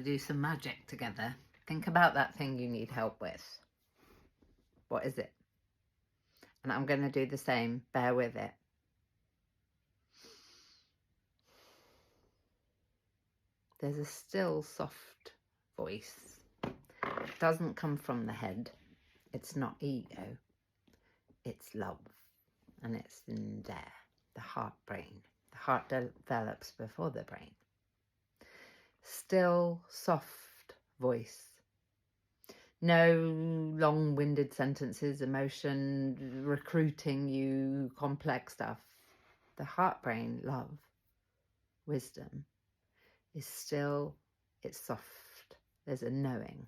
do some magic together. Think about that thing you need help with. What is it? And I'm going to do the same. Bear with it. There's a still, soft voice. It doesn't come from the head. It's not ego. It's love. And it's in there. The heart brain. The heart develops before the brain. Still, soft voice. No long-winded sentences, emotion, recruiting you, complex stuff. The heart brain, love, wisdom, is still, it's soft. There's a knowing.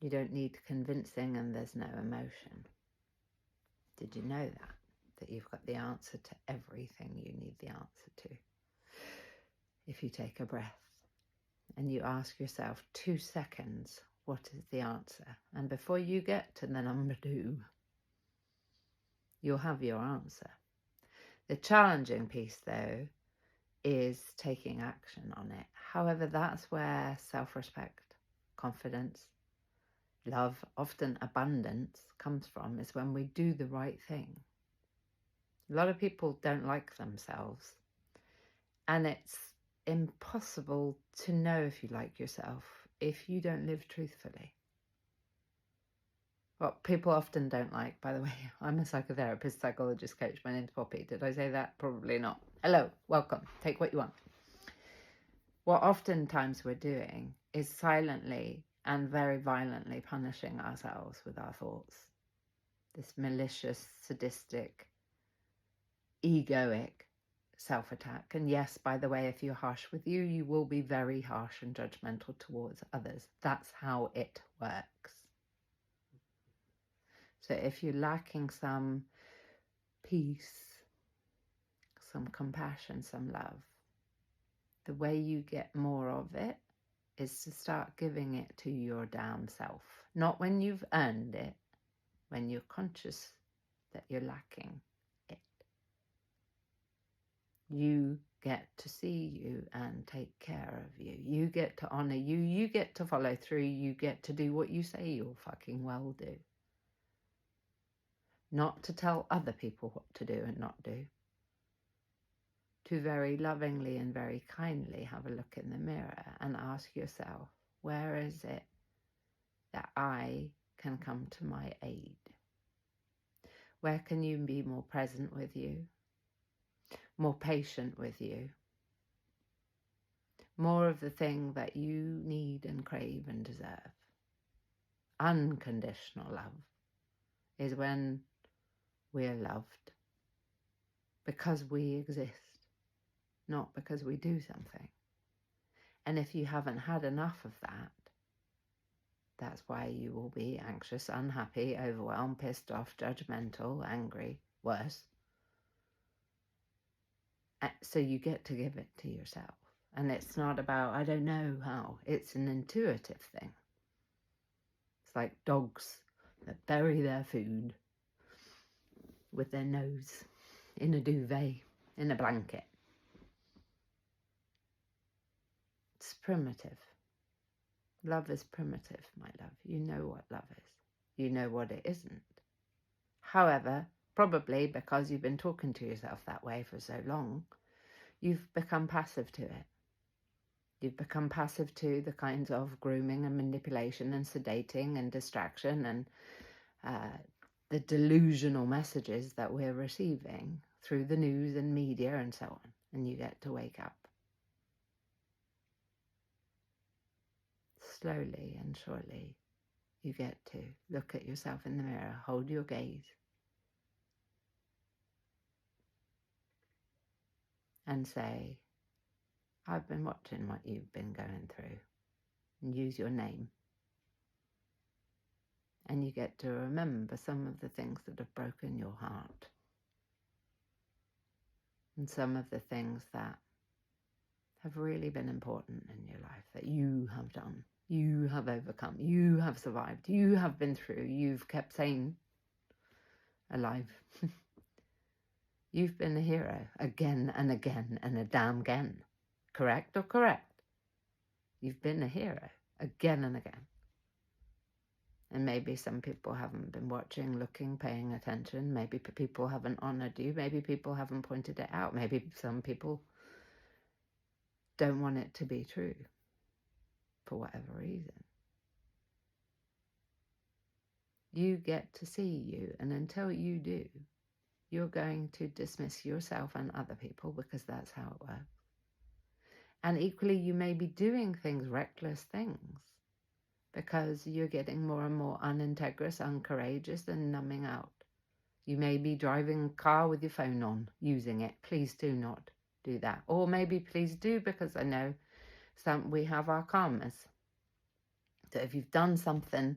You don't need convincing, and there's no emotion. Did you know that? That you've got the answer to everything you need the answer to. If you take a breath and you ask yourself 2 seconds, what is the answer? And before you get to the number 2, you'll have your answer. The challenging piece, though, is taking action on it. However, that's where self-respect, confidence, love, often abundance comes from, is when we do the right thing. A lot of people don't like themselves, and it's impossible to know if you like yourself if you don't live truthfully. What people often don't like, by the way, I'm a psychotherapist, psychologist, coach. My name's Poppy. Did I say that? Probably not. Hello, welcome. Take what you want. What oftentimes we're doing is silently and very violently punishing ourselves with our thoughts. This malicious, sadistic, egoic self-attack. And yes, by the way, if you're harsh with you, you will be very harsh and judgmental towards others. That's how it works. So if you're lacking some peace, some compassion, some love, the way you get more of it is to start giving it to your damn self. Not when you've earned it, when you're conscious that you're lacking it. You get to see you and take care of you. You get to honour you. You get to follow through. You get to do what you say you'll fucking well do. Not to tell other people what to do and not do. To very lovingly and very kindly have a look in the mirror and ask yourself, where is it that I can come to my aid? Where can you be more present with you? More patient with you? More of the thing that you need and crave and deserve. Unconditional love is when we're loved because we exist, not because we do something. And if you haven't had enough of that, that's why you will be anxious, unhappy, overwhelmed, pissed off, judgmental, angry, worse. So you get to give it to yourself. And it's not about, I don't know how. It's an intuitive thing. It's like dogs that bury their food with their nose in a duvet, in a blanket. It's primitive. Love is primitive, my love. You know what love is. You know what it isn't. However, probably because you've been talking to yourself that way for so long, you've become passive to it. You've become passive to the kinds of grooming and manipulation and sedating and distraction and the delusional messages that we're receiving through the news and media and so on. And you get to wake up. Slowly and surely, you get to look at yourself in the mirror, hold your gaze, and say, I've been watching what you've been going through, and use your name. And you get to remember some of the things that have broken your heart, and some of the things that have really been important in your life that you have done. You have overcome, you have survived, you have been through, you've kept sane, alive. You've been a hero again and again and a damn again. Correct or correct? You've been a hero again and again. And maybe some people haven't been watching, looking, paying attention. Maybe people haven't honoured you. Maybe people haven't pointed it out. Maybe some people don't want it to be true for whatever reason. You get to see you, and until you do, you're going to dismiss yourself and other people, because that's how it works. And equally, you may be doing things, reckless things, because you're getting more and more unintegrous, uncourageous, and numbing out. You may be driving a car with your phone on, using it. Please do not do that. Or maybe please do, because I know we have our karmas. So if you've done something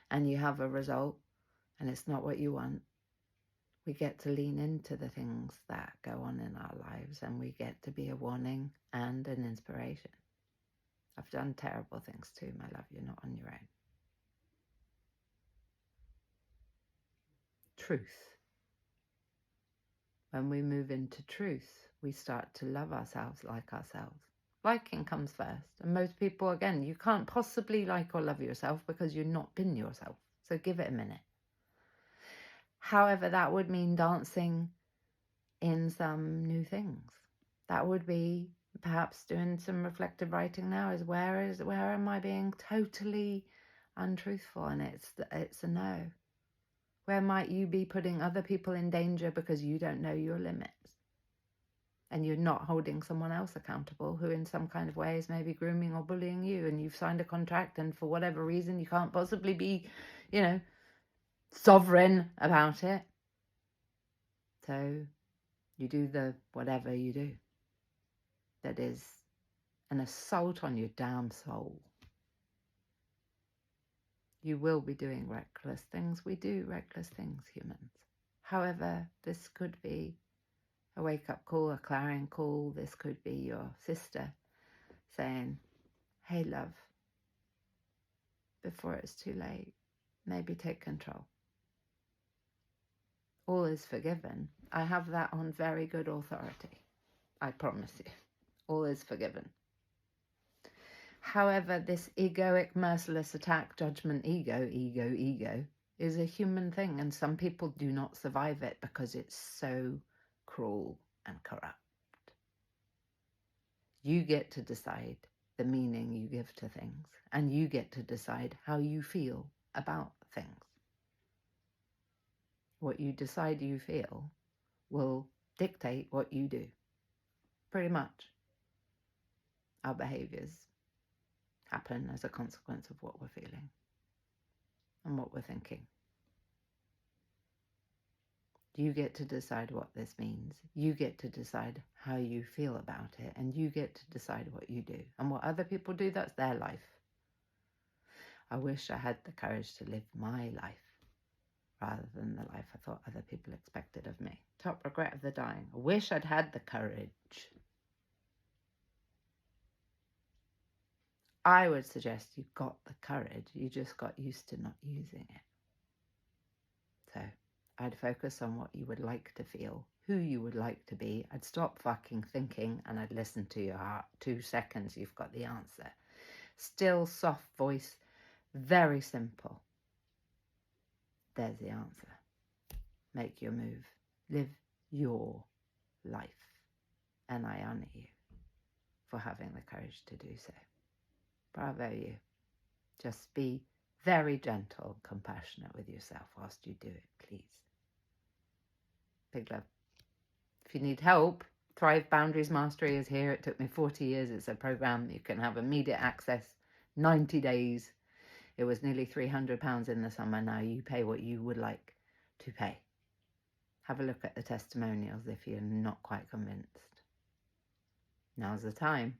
and you have a result and it's not what you want, we get to lean into the things that go on in our lives, and we get to be a warning and an inspiration. I've done terrible things too, my love. You're not on your own. Truth. When we move into truth, we start to love ourselves, like ourselves. Liking comes first. And most people, again, you can't possibly like or love yourself because you've not been yourself. So give it a minute. However, that would mean dancing in some new things. That would be perhaps doing some reflective writing now. Where am I being totally untruthful? And it's a no. Where might you be putting other people in danger because you don't know your limits? And you're not holding someone else accountable who in some kind of way is maybe grooming or bullying you, and you've signed a contract, and for whatever reason you can't possibly be, sovereign about it. So you do the whatever you do that is an assault on your damn soul. You will be doing reckless things. We do reckless things, humans. However, this could be a wake-up call, a clarion call. This could be your sister saying, hey, love, before it's too late, maybe take control. All is forgiven. I have that on very good authority. I promise you. All is forgiven. However, this egoic, merciless attack, judgment, ego, is a human thing, and some people do not survive it because it's so cruel and corrupt. You get to decide the meaning you give to things, and you get to decide how you feel about things. What you decide you feel will dictate what you do. Pretty much. Our behaviours happen as a consequence of what we're feeling and what we're thinking. You get to decide what this means. You get to decide how you feel about it, and you get to decide what you do. And what other people do, that's their life. I wish I had the courage to live my life rather than the life I thought other people expected of me. Top regret of the dying. I wish I'd had the courage. I would suggest you got the courage, you just got used to not using it. So I'd focus on what you would like to feel, who you would like to be. I'd stop fucking thinking and I'd listen to your heart. 2 seconds, you've got the answer. Still, soft voice, very simple. There's the answer. Make your move. Live your life. And I honour you for having the courage to do so. Bravo you. Just be very gentle and compassionate with yourself whilst you do it, please. Big love. If you need help, Thrive Boundaries Mastery is here. It took me 40 years. It's a program you can have immediate access, 90 days. It was nearly £300 in the summer. Now you pay what you would like to pay. Have a look at the testimonials if you're not quite convinced. Now's the time.